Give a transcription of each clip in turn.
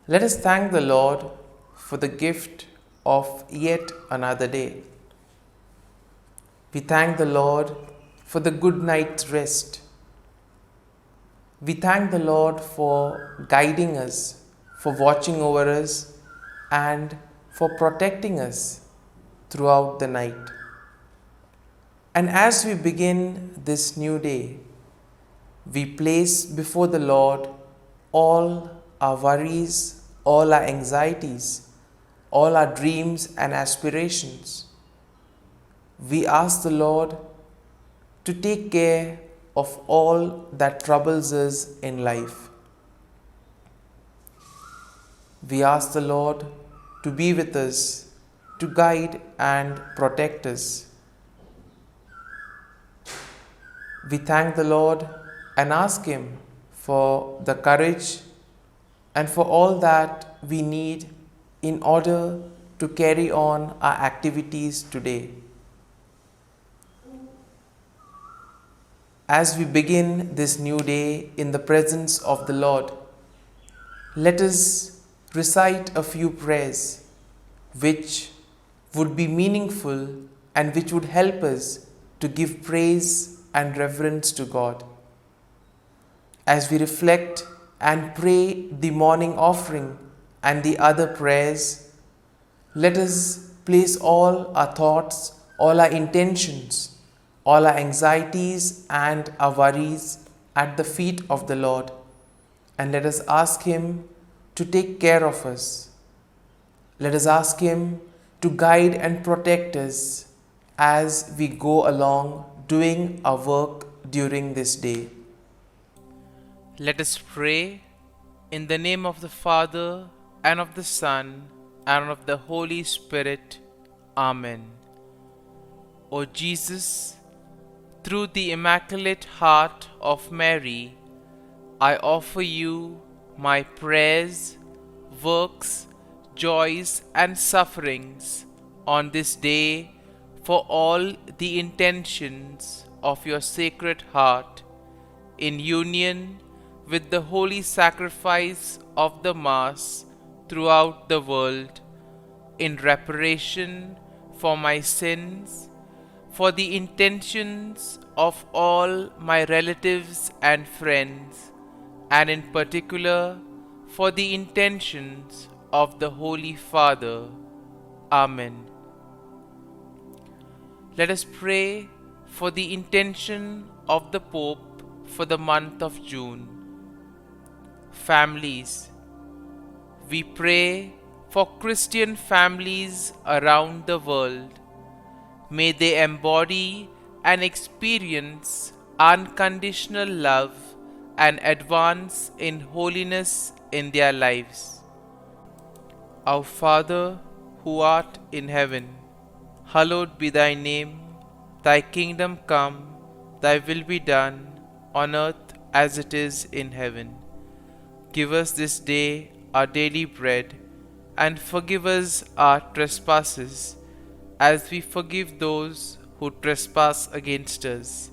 Let us thank the Lord for the gift of yet another day. We thank the Lord for the good night's rest. We thank the Lord for guiding us, for watching over us, and for protecting us throughout the night. And as we begin this new day, we place before the Lord all our worries, all our anxieties, all our dreams and aspirations. We ask the Lord to take care of all that troubles us in life. We ask the Lord to be with us, to guide and protect us. We thank the Lord and ask Him for the courage and for all that we need in order to carry on our activities today. As we begin this new day in the presence of the Lord, let us recite a few prayers which would be meaningful and which would help us to give praise and reverence to God. As we reflect and pray the morning offering and the other prayers, let us place all our thoughts, all our intentions, all our anxieties and our worries at the feet of the Lord, and let us ask Him to take care of us. Let us ask Him to guide and protect us as we go along doing our work during this day. Let us pray in the name of the Father, and of the Son, and of the Holy Spirit. Amen. O Jesus, through the Immaculate Heart of Mary, I offer you my prayers, works, joys, and sufferings on this day for all the intentions of your Sacred Heart, in union with the holy sacrifice of the Mass throughout the world, in reparation for my sins, for the intentions of all my relatives and friends, and in particular for the intentions of the Holy Father. Amen. Let us pray for the intention of the Pope for the month of June. Families. We pray for Christian families around the world. May they embody and experience unconditional love and advance in holiness in their lives. Our Father, who art in heaven, hallowed be thy name. Thy kingdom come, thy will be done, on earth as it is in heaven. Give us this day our daily bread, and forgive us our trespasses, as we forgive those who trespass against us.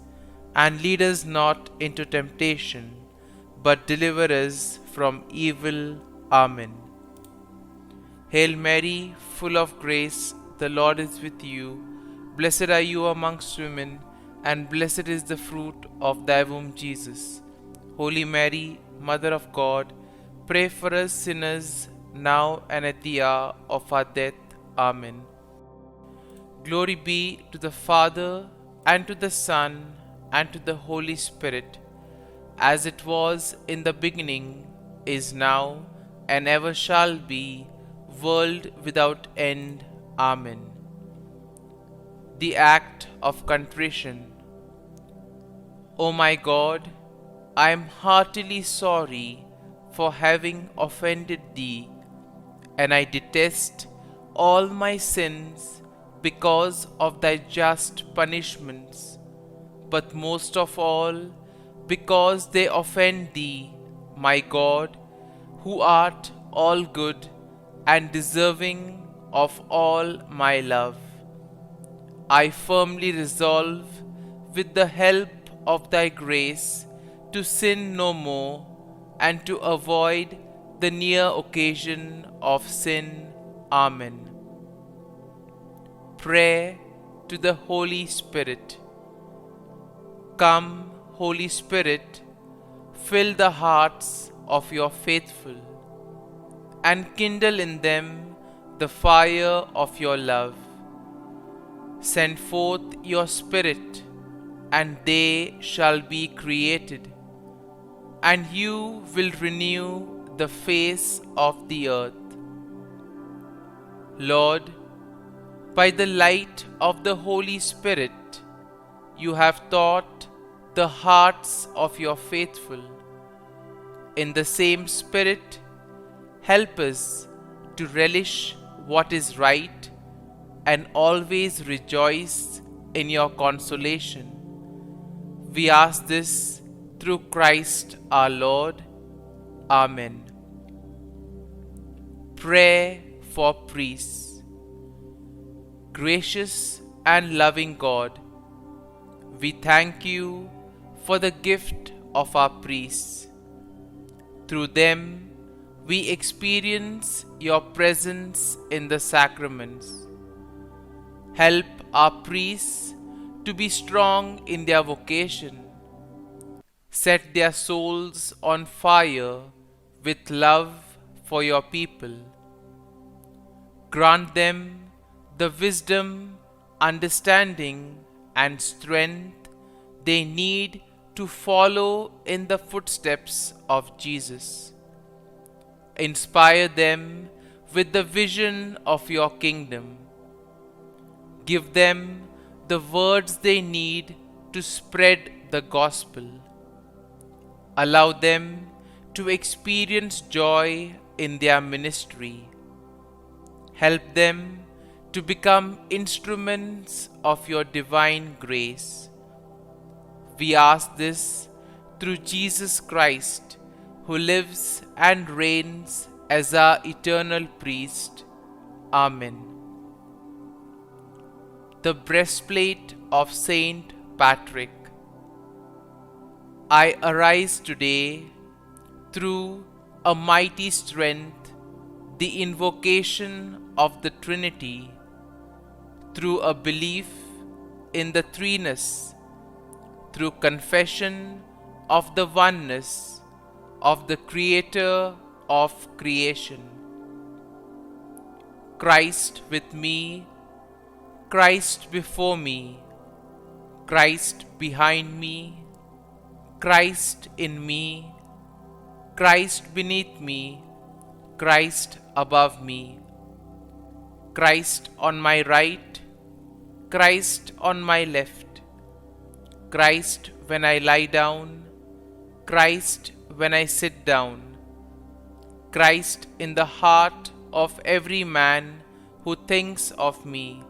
And lead us not into temptation, but deliver us from evil. Amen. Hail Mary, full of grace, the Lord is with you. Blessed are you amongst women, and blessed is the fruit of thy womb, Jesus. Holy Mary, Mother of God, pray for us sinners, now and at the hour of our death. Amen. Glory be to the Father, and to the Son, and to the Holy Spirit, as it was in the beginning, is now, and ever shall be, world without end. Amen. The Act of Contrition. O my God, I am heartily sorry for having offended Thee, and I detest all my sins because of Thy just punishments, but most of all because they offend Thee, my God, who art all good and deserving of all my love. I firmly resolve, with the help of Thy grace, to sin no more, and to avoid the near occasion of sin. Amen. Prayer to the Holy Spirit. Come, Holy Spirit, fill the hearts of your faithful, and kindle in them the fire of your love. Send forth your Spirit, and they shall be created, and you will renew the face of the earth. Lord, by the light of the Holy Spirit, you have taught the hearts of your faithful. In the same Spirit, help us to relish what is right and always rejoice in your consolation. We ask this through Christ our Lord. Amen. Prayer for priests. Gracious and loving God, we thank you for the gift of our priests. Through them, we experience your presence in the sacraments. Help our priests to be strong in their vocation. Set their souls on fire with love for your people. Grant them the wisdom, understanding, and strength they need to follow in the footsteps of Jesus. Inspire them with the vision of your kingdom. Give them the words they need to spread the gospel. Allow them to experience joy in their ministry. Help them to become instruments of your divine grace. We ask this through Jesus Christ, who lives and reigns as our eternal priest. Amen. The breastplate of Saint Patrick. I arise today through a mighty strength, the invocation of the Trinity, through a belief in the threeness, through confession of the oneness of the Creator of creation. Christ with me, Christ before me, Christ behind me, Christ in me, Christ beneath me, Christ above me, Christ on my right, Christ on my left, Christ when I lie down, Christ when I sit down, Christ in the heart of every man who thinks of me,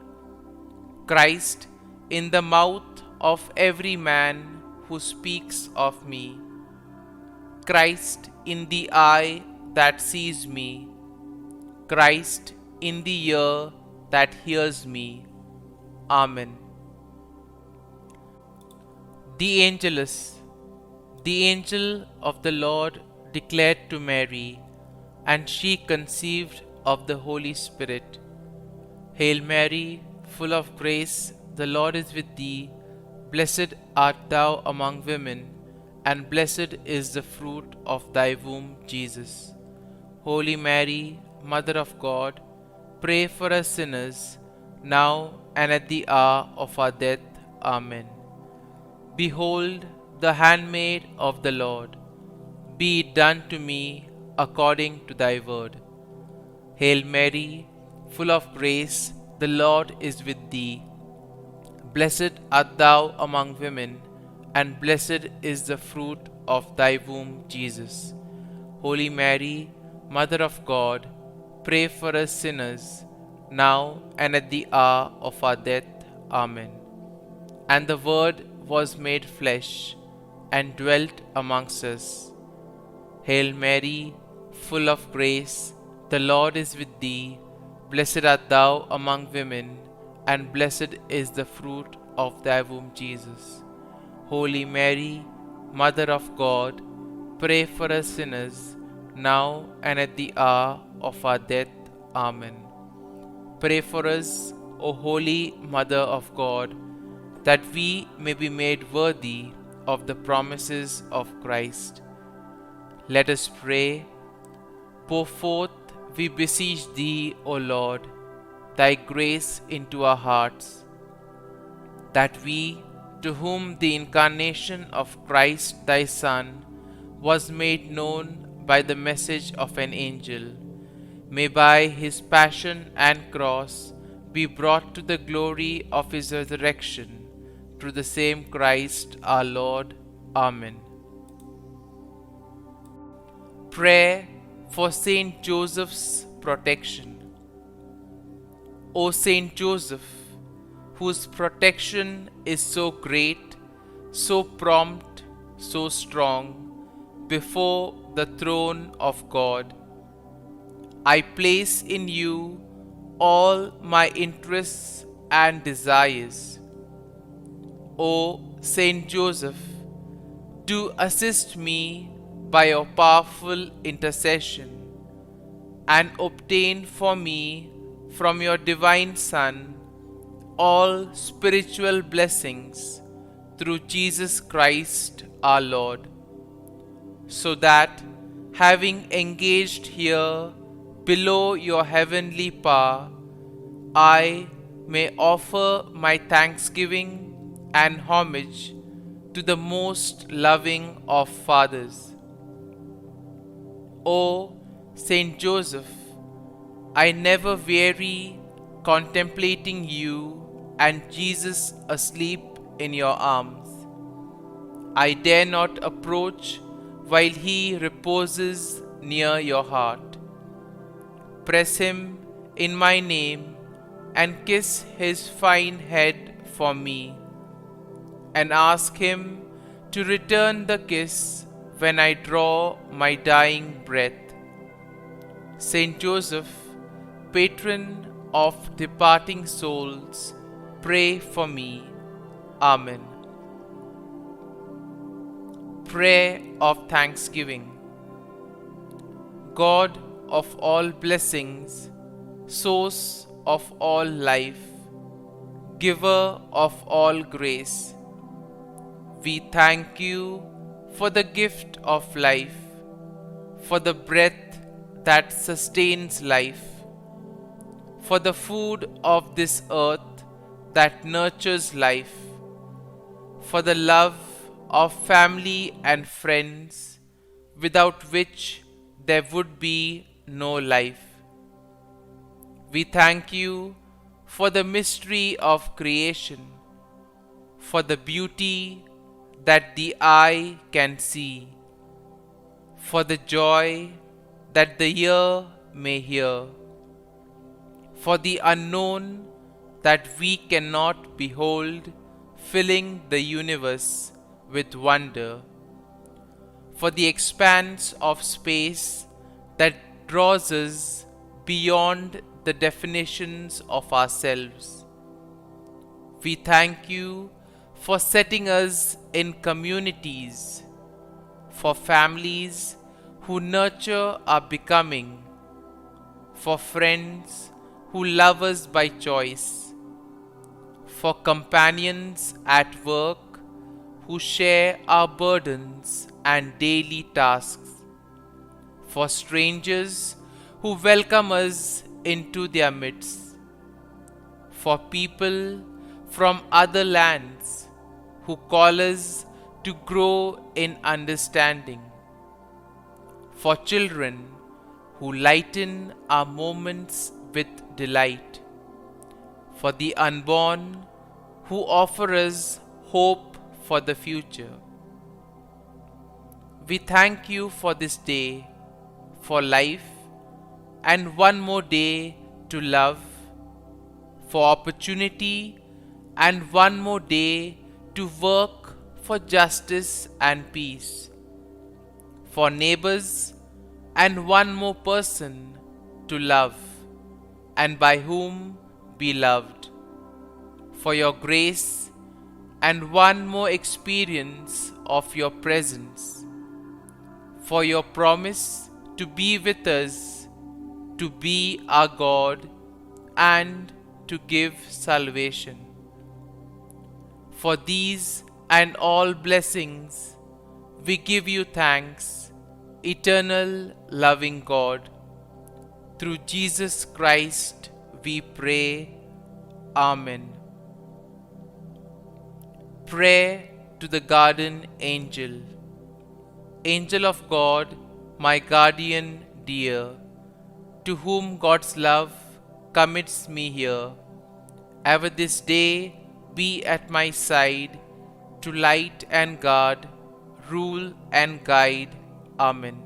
Christ in the mouth of every man who speaks of me, Christ in the eye that sees me, Christ in the ear that hears me. Amen. The Angelus. The angel of the Lord declared to Mary, and she conceived of the Holy Spirit. Hail Mary, full of grace, the Lord is with thee. Blessed art thou among women, and blessed is the fruit of thy womb, Jesus. Holy Mary, Mother of God, pray for us sinners, now and at the hour of our death. Amen. Behold, the handmaid of the Lord, be it done to me according to thy word. Hail Mary, full of grace, the Lord is with thee. Blessed art thou among women, and blessed is the fruit of thy womb, Jesus. Holy Mary, Mother of God, pray for us sinners, now and at the hour of our death. Amen. And the Word was made flesh, and dwelt amongst us. Hail Mary, full of grace, the Lord is with thee. Blessed art thou among women, and blessed is the fruit of thy womb, Jesus. Holy Mary, Mother of God, pray for us sinners, now and at the hour of our death. Amen. Pray for us, O Holy Mother of God, that we may be made worthy of the promises of Christ. Let us pray. Pour forth, we beseech Thee, O Lord, Thy grace into our hearts, that we, to whom the incarnation of Christ Thy Son was made known by the message of an angel, may by His passion and cross be brought to the glory of His resurrection, through the same Christ our Lord. Amen. Prayer for Saint Joseph's protection. O Saint Joseph, whose protection is so great, so prompt, so strong, before the throne of God, I place in you all my interests and desires. O Saint Joseph, do assist me by your powerful intercession, and obtain for me from your divine Son all spiritual blessings through Jesus Christ our Lord, so that, having engaged here below your heavenly power, I may offer my thanksgiving and homage to the most loving of fathers. O Saint Joseph, I never weary contemplating you and Jesus asleep in your arms. I dare not approach while He reposes near your heart. Press Him in my name and kiss His fine head for me, and ask Him to return the kiss when I draw my dying breath. Saint Joseph, patron of departing souls, pray for me. Amen. Prayer of Thanksgiving. God of all blessings, source of all life, giver of all grace, we thank you for the gift of life, for the breath that sustains life, for the food of this earth that nurtures life, for the love of family and friends, without which there would be no life. We thank you for the mystery of creation, for the beauty that the eye can see, for the joy that the ear may hear, for the unknown that we cannot behold, filling the universe with wonder, for the expanse of space that draws us beyond the definitions of ourselves. We thank you for setting us in communities, for families who nurture our becoming, for friends who love us by choice, for companions at work who share our burdens and daily tasks, for strangers who welcome us into their midst, for people from other lands who call us to grow in understanding, for children who lighten our moments with delight, for the unborn who offer us hope for the future. We thank you for this day, for life, and one more day to love, for opportunity, and one more day to work for justice and peace, for neighbors, and one more person to love, and by whom be loved, for your grace, and one more experience of your presence, for your promise to be with us, to be our God, and to give salvation. For these and all blessings, we give you thanks, eternal loving God. Through Jesus Christ we pray. Amen. Prayer to the Guardian Angel. Angel of God, my guardian dear, to whom God's love commits me here, ever this day be at my side, to light and guard, rule and guide. Amen.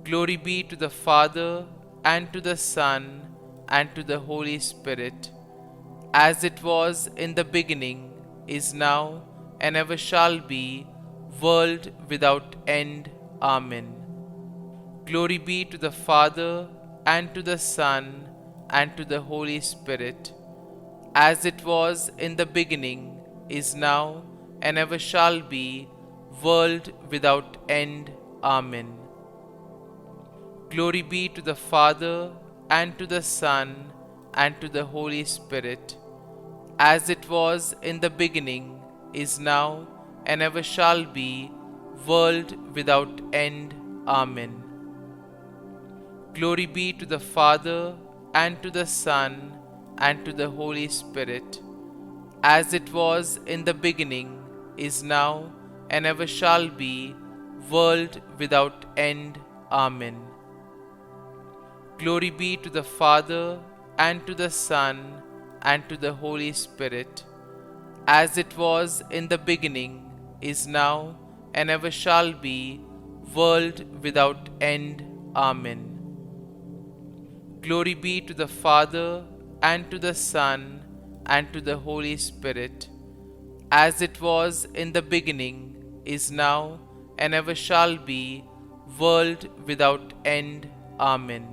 Glory be to the Father, and to the Son, and to the Holy Spirit, as it was in the beginning, is now, and ever shall be, world without end. Amen. Glory be to the Father, and to the Son, and to the Holy Spirit, as it was in the beginning, is now, and ever shall be, world without end. Amen. Glory be to the Father, and to the Son, and to the Holy Spirit, as it was in the beginning, is now, and ever shall be, world without end. Amen. Glory be to the Father, and to the Son, and to the Holy Spirit, as it was in the beginning, is now, and ever shall be, world without end. Amen. Glory be to the Father, and to the Son, and to the Holy Spirit, as it was in the beginning, is now, and ever shall be, world without end. Amen. Glory be to the Father, and to the Son, and to the Holy Spirit, as it was in the beginning, is now, and ever shall be, world without end. Amen.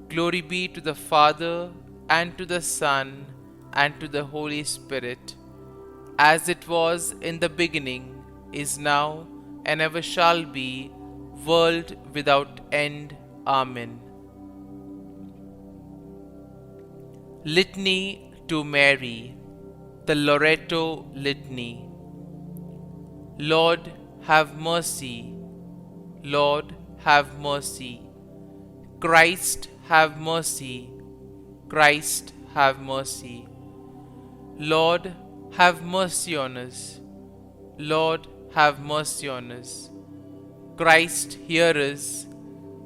Glory be to the Father, and to the Son, and to the Holy Spirit, as it was in the beginning, is now, and ever shall be, world without end. Amen. Litany to Mary, the Loreto Litany. Lord, have mercy. Lord, have mercy. Christ, have mercy. Christ, have mercy. Lord, have mercy on us. Lord, have mercy on us. Christ, hear us.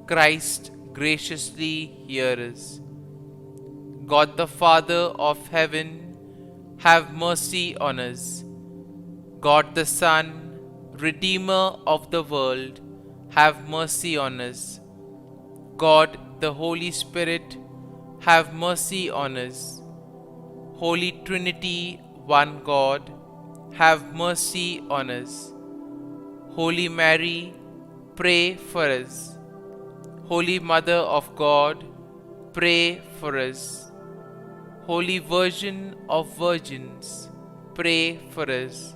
Christ, graciously hear us. God the Father of heaven, have mercy on us. God the Son, Redeemer of the world, have mercy on us. God the Holy Spirit, have mercy on us. Holy Trinity, one God, have mercy on us. Holy Mary, pray for us. Holy Mother of God, pray for us. Holy Virgin of Virgins, pray for us.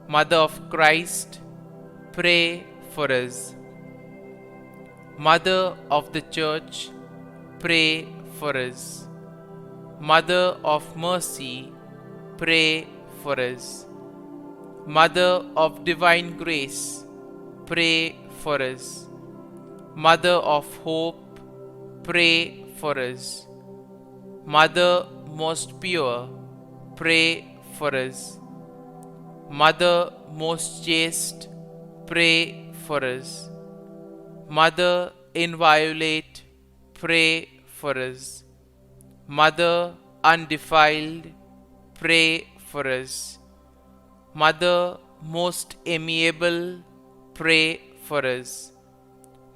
Mother of Christ, pray for us. Mother of the Church, pray for us. Mother of Mercy, pray for us. Mother of Divine Grace, pray for us. Mother of Hope, pray for us. Mother most pure, pray for us. Mother most chaste, pray for us. Mother inviolate, pray for us. Mother undefiled, pray for us. Mother most amiable, pray for us.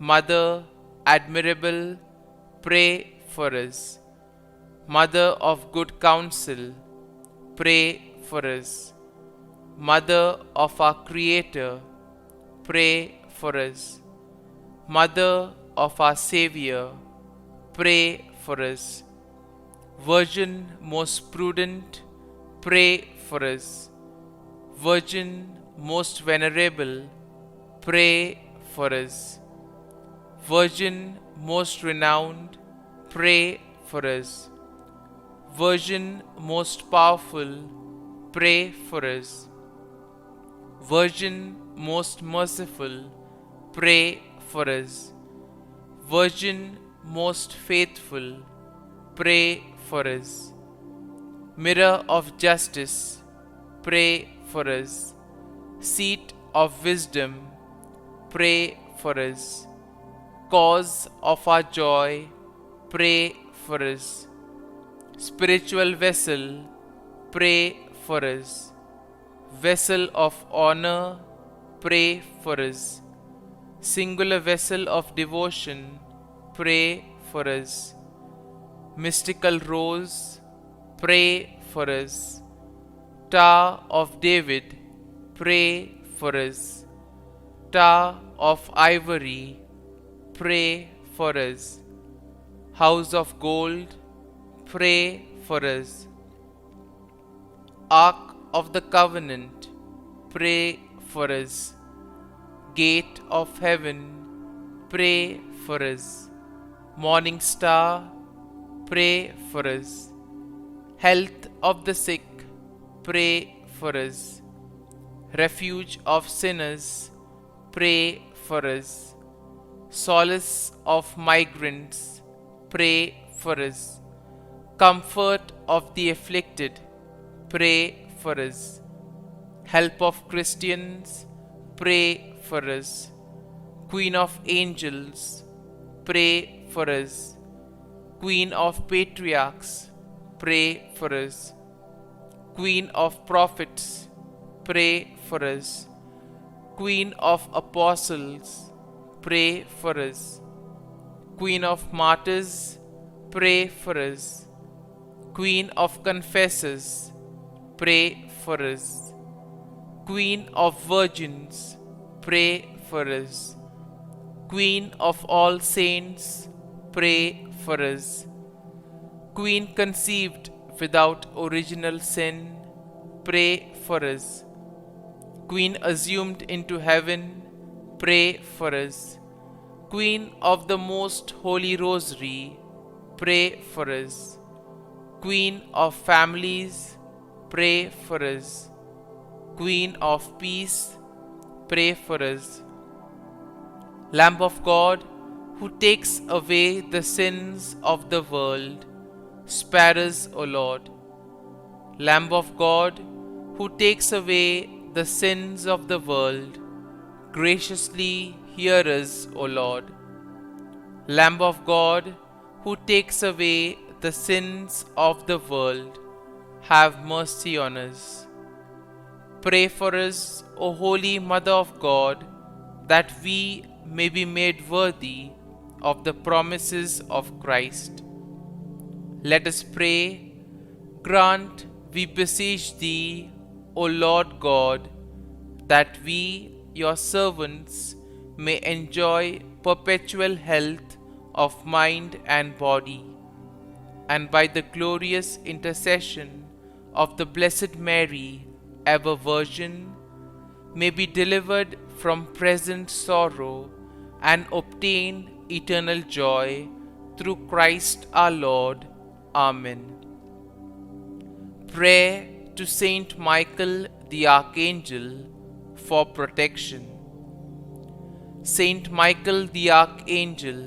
Mother admirable, pray for us. Mother of good counsel, pray for us. Mother of our Creator, pray for us. Mother of our Savior, pray for us. Virgin most prudent, pray for us. Virgin most venerable, pray for us. Virgin most renowned, pray for us. Virgin most powerful, pray for us. Virgin most merciful, pray for us. Virgin most faithful, pray for us. Mirror of justice, pray for us. Seat of wisdom, pray for us. Cause of our joy, pray for us. Spiritual vessel, pray for us. Vessel of honor, pray for us. Singular vessel of devotion, pray for us. Mystical rose, pray for us. Tower of David, pray for us. Tower of ivory, pray for us. House of gold, pray for us. Ark of the covenant, pray for us. Gate of heaven, pray for us. Morning star, pray for us. Health of the sick, pray for us. Refuge of sinners, pray for us. Solace of migrants, pray for us. Comfort of the afflicted, pray for us. Help of Christians, pray for us. Queen of angels, pray for us. Queen of patriarchs, pray for us. Queen of prophets, pray for us. Queen of apostles, pray for us. Queen of martyrs, pray for us. Queen of confessors, pray for us. Queen of virgins, pray for us. Queen of all saints, pray for us. Queen conceived without original sin, pray for us. Queen assumed into heaven, pray for us. Queen of the most holy rosary, pray for us. Queen of families, pray for us. Queen of peace, pray for us. Lamb of God, who takes away the sins of the world, spare us, O Lord. Lamb of God, who takes away the sins of the world, graciously hear us, O Lord. Lamb of God, who takes away the sins of the world, have mercy on us. Pray for us, O Holy Mother of God, that we may be made worthy of the promises of Christ. Let us pray. Grant, we beseech Thee, O Lord God, that we, Your servants, may enjoy perpetual health of mind and body, and by the glorious intercession of the Blessed Mary, ever Virgin, may be delivered from present sorrow and obtain eternal joy through Christ our Lord. Amen. Prayer to Saint Michael the Archangel for protection. Saint Michael the Archangel,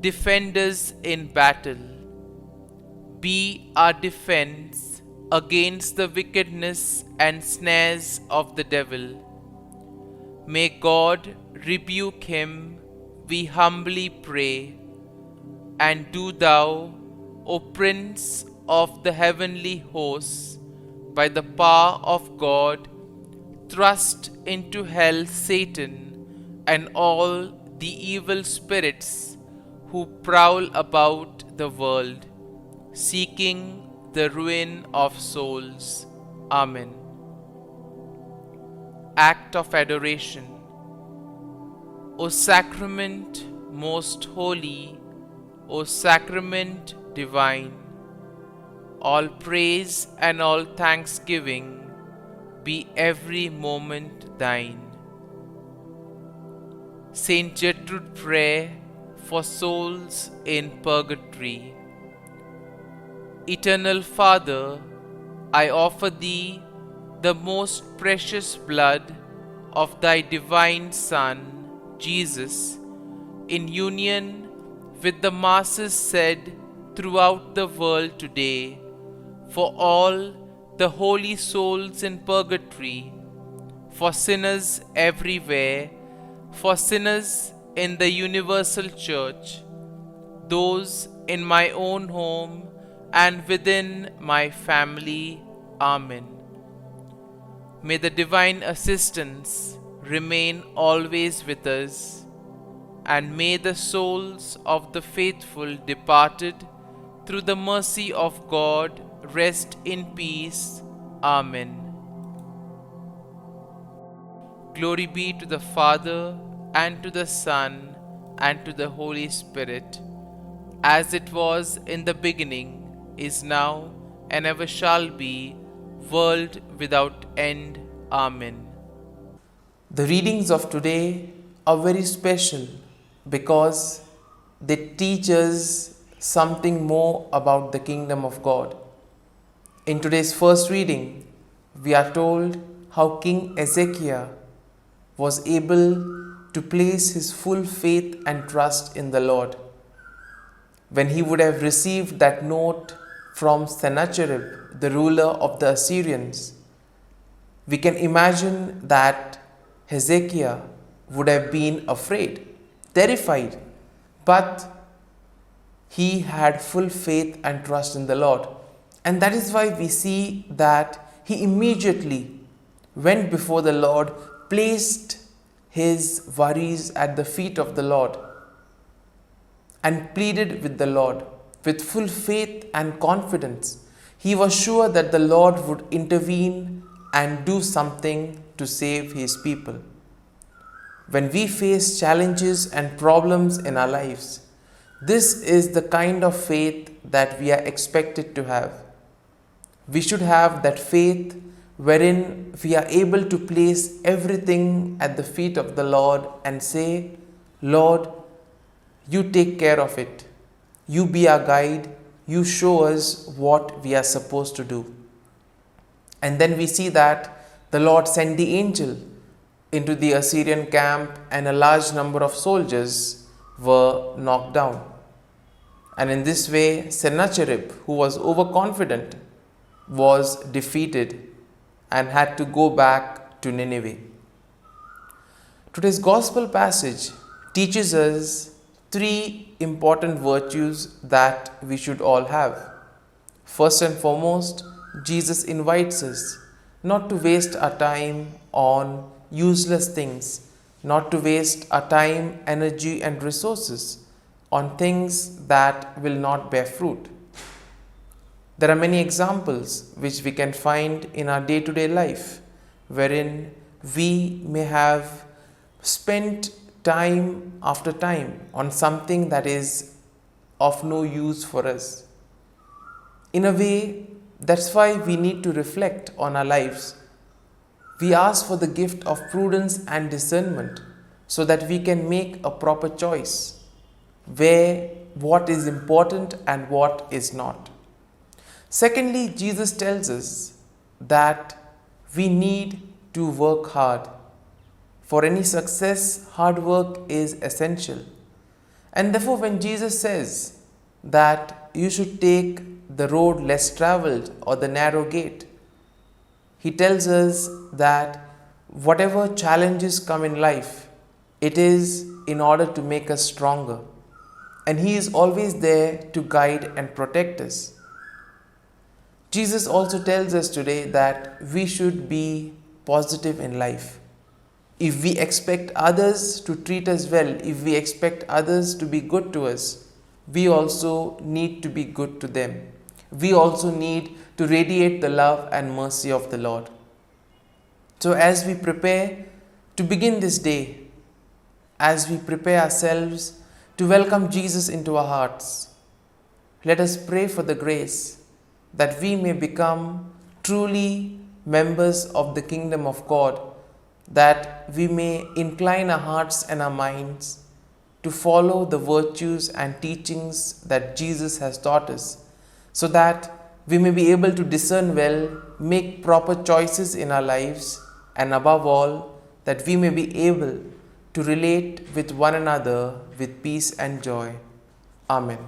defend us in battle. Be our defense against the wickedness and snares of the devil. May God rebuke him, we humbly pray. And do Thou, O Prince of the heavenly hosts, by the power of God, thrust into hell Satan and all the evil spirits who prowl about the world, seeking the ruin of souls. Amen. Act of Adoration. O Sacrament most holy, O Sacrament divine, all praise and all thanksgiving be every moment Thine. Saint Gertrude, pray for souls in purgatory. Eternal Father, I offer Thee the most precious blood of Thy divine Son, Jesus, in union with the masses said throughout the world today, for all the holy souls in purgatory, for sinners everywhere, for sinners in the universal church, those in my own home and within my family. Amen. May the divine assistance remain always with us, and may the souls of the faithful departed through the mercy of God rest in peace. Amen. Glory be to the Father, and to the Son, and to the Holy Spirit, as it was in the beginning, is now, and ever shall be, world without end. Amen. The readings of today are very special because they teach us something more about the kingdom of God. In today's first reading, we are told how King Xavier was able to place his full faith and trust in the Lord. When he would have received that note from Sennacherib, the ruler of the Assyrians, we can imagine that Hezekiah would have been afraid, terrified, but he had full faith and trust in the Lord. And that is why we see that he immediately went before the Lord, placed his worries at the feet of the Lord, and pleaded with the Lord with full faith and confidence. He was sure that the Lord would intervene and do something to save his people. When we face challenges and problems in our lives, this is the kind of faith that we are expected to have. We should have that faith wherein we are able to place everything at the feet of the Lord and say, Lord, you take care of it. You be our guide. You show us what we are supposed to do. And then we see that the Lord sent the angel into the Assyrian camp, and a large number of soldiers were knocked down. And in this way, Sennacherib, who was overconfident, was defeated and had to go back to Nineveh. Today's gospel passage teaches us three important virtues that we should all have. First and foremost, Jesus invites us not to waste our time on useless things, not to waste our time, energy, and resources on things that will not bear fruit. There are many examples which we can find in our day-to-day life, wherein we may have spent time after time on something that is of no use for us. In a way, that's why we need to reflect on our lives. We ask for the gift of prudence and discernment so that we can make a proper choice where what is important and what is not. Secondly, Jesus tells us that we need to work hard. For any success, hard work is essential. And therefore, when Jesus says that you should take the road less traveled or the narrow gate, he tells us that whatever challenges come in life, it is in order to make us stronger. And he is always there to guide and protect us. Jesus also tells us today that we should be positive in life. If we expect others to treat us well, if we expect others to be good to us, we also need to be good to them. We also need to radiate the love and mercy of the Lord. So as we prepare to begin this day, as we prepare ourselves to welcome Jesus into our hearts, let us pray for the grace that we may become truly members of the kingdom of God, that we may incline our hearts and our minds to follow the virtues and teachings that Jesus has taught us, so that we may be able to discern well, make proper choices in our lives, and above all, that we may be able to relate with one another with peace and joy. Amen.